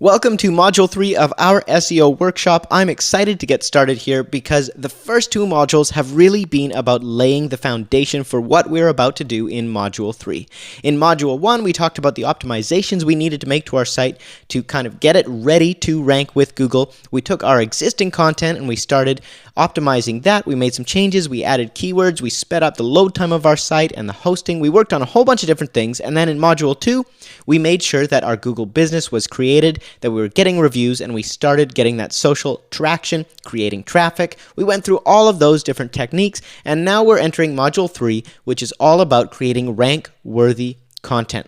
Welcome to Module 3 of our SEO workshop. I'm excited to get started here because the first two modules have really been about laying the foundation for what we're about to do in Module 3. In Module 1, we talked about the optimizations we needed to make to our site to kind of get it ready to rank with Google. We took our existing content and we started optimizing that. We made some changes, we added keywords, we sped up the load time of our site and the hosting. We worked on a whole bunch of different things, and then in Module 2, we made sure that our Google business was created, that we were getting reviews, and we started getting that social traction, creating traffic. We went through all of those different techniques, and now we're entering Module 3, which is all about creating rank-worthy content.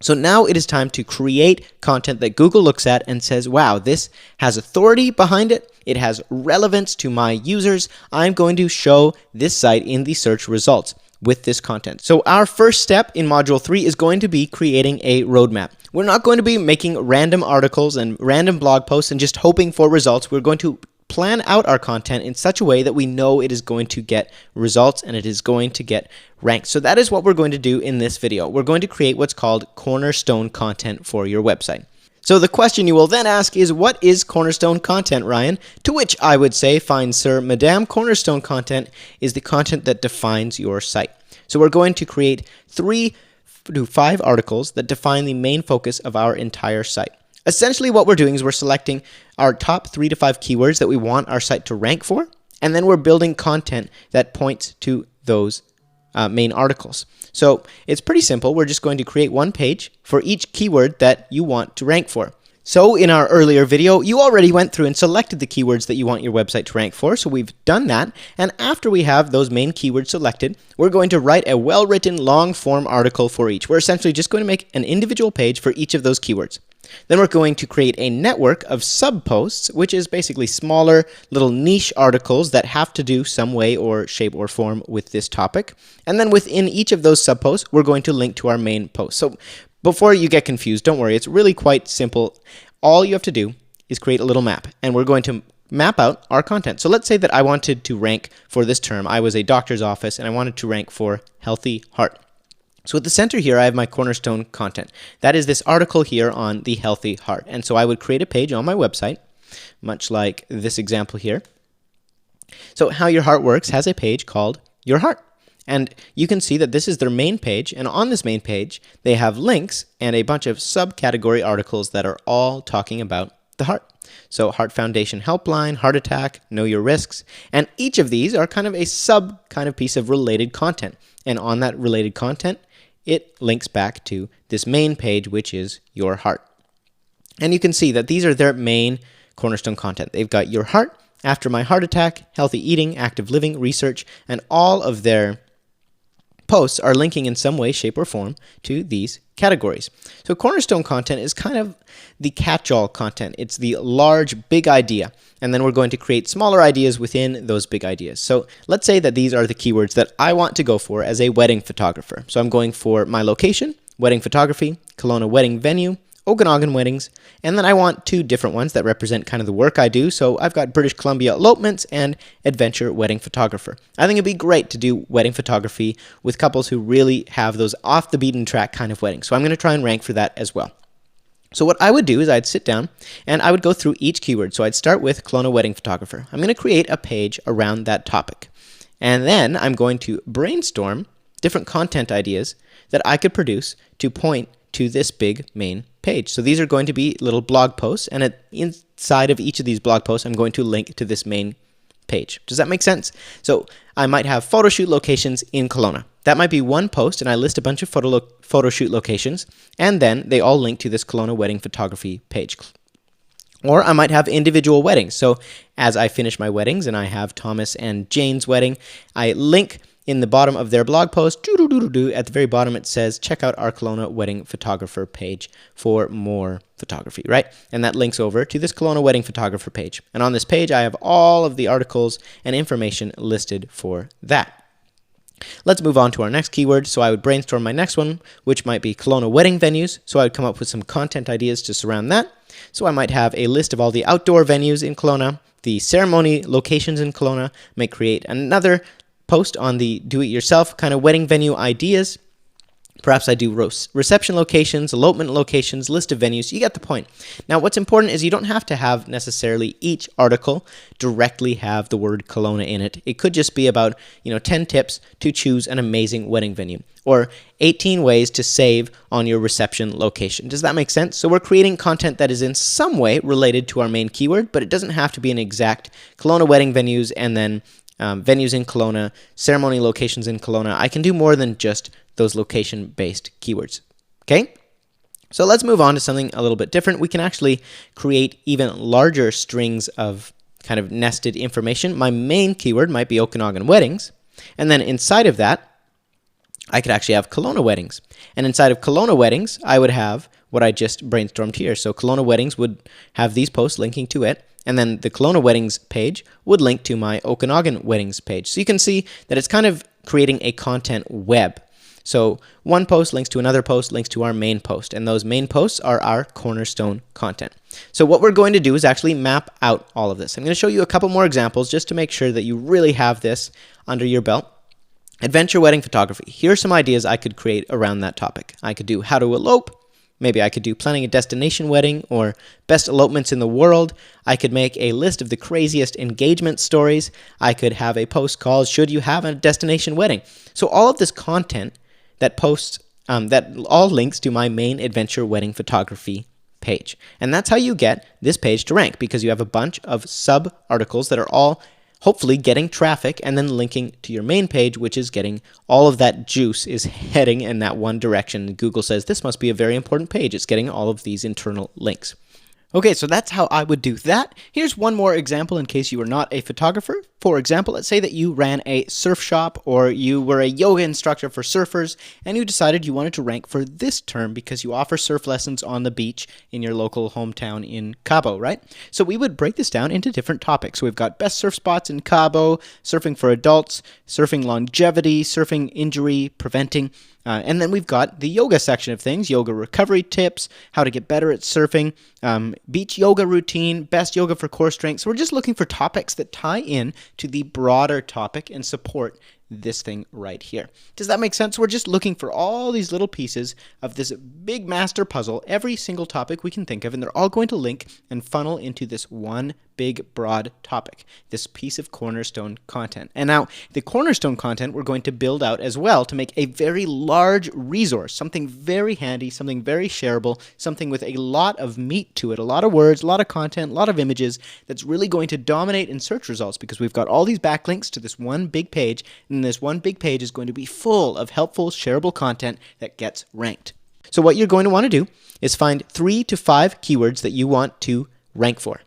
So now it is time to create content that Google looks at and says, wow, this has authority behind it. It has relevance to my users. I'm going to show this site in the search results with this content. So our first step in Module 3 is going to be creating a roadmap. We're not going to be making random articles and random blog posts and just hoping for results. We're going to plan out our content in such a way that we know it is going to get results and it is going to get ranked. So that is what we're going to do in this video. We're going to create what's called cornerstone content for your website. So the question you will then ask is, what is cornerstone content, Ryan? To which I would say, fine sir, madam, cornerstone content is the content that defines your site. So we're going to create 3 to 5 articles that define the main focus of our entire site. Essentially what we're doing is we're selecting our top 3 to 5 keywords that we want our site to rank for, and then we're building content that points to those main articles. So it's pretty simple. We're just going to create one page for each keyword that you want to rank for. So in our earlier video, you already went through and selected the keywords that you want your website to rank for. So we've done that. And after we have those main keywords selected, we're going to write a well-written long form article for each. We're essentially just going to make an individual page for each of those keywords. Then we're going to create a network of sub-posts, which is basically smaller little niche articles that have to do some way or shape or form with this topic. And then within each of those sub-posts, we're going to link to our main post. So before you get confused, don't worry, it's really quite simple. All you have to do is create a little map, and we're going to map out our content. So let's say that I wanted to rank for this term. I was a doctor's office, and I wanted to rank for healthy heart. So at the center here, I have my cornerstone content. That is this article here on the healthy heart. And so I would create a page on my website, much like this example here. So How Your Heart Works has a page called Your Heart. And you can see that this is their main page. And on this main page, they have links and a bunch of subcategory articles that are all talking about the heart. So Heart Foundation Helpline, Heart Attack, Know Your Risks. And each of these are kind of a sub kind of piece of related content. And on that related content, it links back to this main page, which is Your Heart. And you can see that these are their main cornerstone content. They've got Your Heart, After My Heart Attack, Healthy Eating, Active Living, Research, and all of their posts are linking in some way, shape, or form to these categories. So cornerstone content is kind of the catch-all content. It's the large, big idea. And then we're going to create smaller ideas within those big ideas. So let's say that these are the keywords that I want to go for as a wedding photographer. So I'm going for my location, wedding photography, Kelowna wedding venue, Okanagan weddings, and then I want 2 different ones that represent kind of the work I do. So I've got British Columbia elopements and adventure wedding photographer. I think it'd be great to do wedding photography with couples who really have those off the beaten track kind of weddings. So I'm going to try and rank for that as well. So what I would do is I'd sit down and I would go through each keyword. So I'd start with Kelowna wedding photographer. I'm going to create a page around that topic. And then I'm going to brainstorm different content ideas that I could produce to point to this big main page. So these are going to be little blog posts, and inside of each of these blog posts, I'm going to link to this main page. Does that make sense? So I might have photo shoot locations in Kelowna. That might be one post, and I list a bunch of photo shoot locations, and then they all link to this Kelowna wedding photography page. Or I might have individual weddings. So as I finish my weddings, and I have Thomas and Jane's wedding, I link in the bottom of their blog post, at the very bottom it says, check out our Kelowna wedding photographer page for more photography, right? And that links over to this Kelowna wedding photographer page. And on this page, I have all of the articles and information listed for that. Let's move on to our next keyword. So I would brainstorm my next one, which might be Kelowna wedding venues. So I would come up with some content ideas to surround that. So I might have a list of all the outdoor venues in Kelowna, the ceremony locations in Kelowna, might create another post on the do-it-yourself kind of wedding venue ideas, Perhaps I do reception locations, elopement locations, list of venues. You get the point. Now, what's important is you don't have to have necessarily each article directly have the word Kelowna in it. It could just be about, 10 tips to choose an amazing wedding venue, or 18 ways to save on your reception location. Does that make sense? So we're creating content that is in some way related to our main keyword, but it doesn't have to be an exact Kelowna wedding venues and then venues in Kelowna, ceremony locations in Kelowna. I can do more than just those location-based keywords. Okay? So let's move on to something a little bit different. We can actually create even larger strings of kind of nested information. My main keyword might be Okanagan weddings, and then inside of that, I could actually have Kelowna weddings. And inside of Kelowna weddings, I would have what I just brainstormed here. So Kelowna weddings would have these posts linking to it, and then the Kelowna weddings page would link to my Okanagan weddings page. So you can see that it's kind of creating a content web. So one post links to another post, links to our main post, and those main posts are our cornerstone content. So what we're going to do is actually map out all of this. I'm going to show you a couple more examples just to make sure that you really have this under your belt. Adventure wedding photography. Here are some ideas I could create around that topic. I could do how to elope. Maybe I could do planning a destination wedding or best elopements in the world. I could make a list of the craziest engagement stories. I could have a post called Should You Have a Destination Wedding? So all of this content that posts, that all links to my main adventure wedding photography page. And that's how you get this page to rank, because you have a bunch of sub articles that are all hopefully getting traffic and then linking to your main page, which is getting all of that juice is heading in that one direction. Google says this must be a very important page. It's getting all of these internal links. Okay, so that's how I would do that. Here's one more example in case you are not a photographer. For example, let's say that you ran a surf shop or you were a yoga instructor for surfers and you decided you wanted to rank for this term because you offer surf lessons on the beach in your local hometown in Cabo, right? So we would break this down into different topics. So we've got best surf spots in Cabo, surfing for adults, surfing longevity, surfing injury preventing, and then we've got the yoga section of things, yoga recovery tips, how to get better at surfing, beach yoga routine, best yoga for core strength. So we're just looking for topics that tie in to the broader topic and support this thing right here. Does that make sense? We're just looking for all these little pieces of this big master puzzle, every single topic we can think of, and they're all going to link and funnel into this one big, broad topic, this piece of cornerstone content. And now, the cornerstone content we're going to build out as well to make a very large resource, something very handy, something very shareable, something with a lot of meat to it, a lot of words, a lot of content, a lot of images that's really going to dominate in search results because we've got all these backlinks to this one big page, and this one big page is going to be full of helpful, shareable content that gets ranked. So what you're going to want to do is find 3 to 5 keywords that you want to rank for.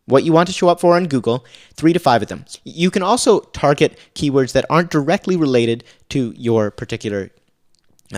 What you want to show up for on Google, 3 to 5 of them. You can also target keywords that aren't directly related to your particular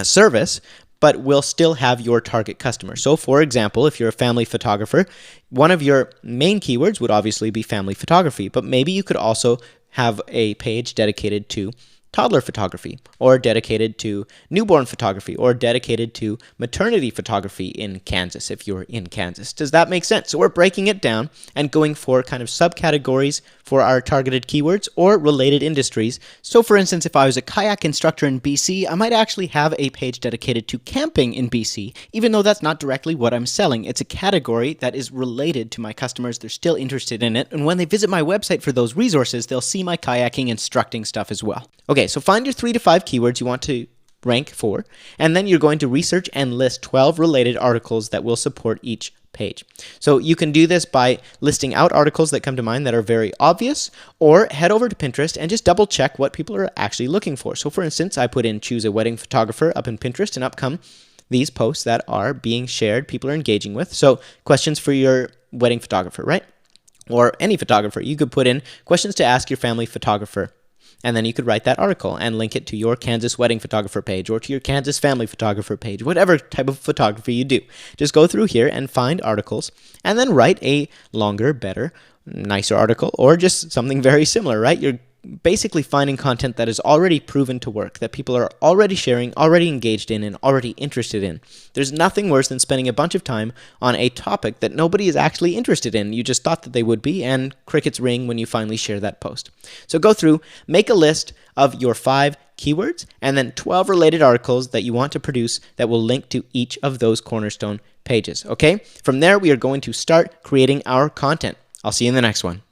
service, but will still have your target customer. So for example, if you're a family photographer, one of your main keywords would obviously be family photography, but maybe you could also have a page dedicated to toddler photography, or dedicated to newborn photography, or dedicated to maternity photography in Kansas, if you're in Kansas. Does that make sense? So we're breaking it down and going for kind of subcategories for our targeted keywords or related industries. So for instance, if I was a kayak instructor in BC, I might actually have a page dedicated to camping in BC, even though that's not directly what I'm selling. It's a category that is related to my customers. They're still interested in it. And when they visit my website for those resources, they'll see my kayaking instructing stuff as well. Okay, so find your 3 to 5 keywords you want to rank for, and then you're going to research and list 12 related articles that will support each page. So you can do this by listing out articles that come to mind that are very obvious, or head over to Pinterest and just double check what people are actually looking for. So for instance, I put in choose a wedding photographer up in Pinterest, and up come these posts that are being shared, people are engaging with. So questions for your wedding photographer, right? Or any photographer. You could put in questions to ask your family photographer, and then you could write that article and link it to your Kansas wedding photographer page or to your Kansas family photographer page, whatever type of photography you do. Just go through here and find articles and then write a longer, better, nicer article, or just something very similar, right? You're basically finding content that is already proven to work, that people are already sharing, already engaged in, and already interested in. There's nothing worse than spending a bunch of time on a topic that nobody is actually interested in. You just thought that they would be, and crickets ring when you finally share that post. So go through, make a list of your 5 keywords, and then 12 related articles that you want to produce that will link to each of those cornerstone pages. Okay? From there, we are going to start creating our content. I'll see you in the next one.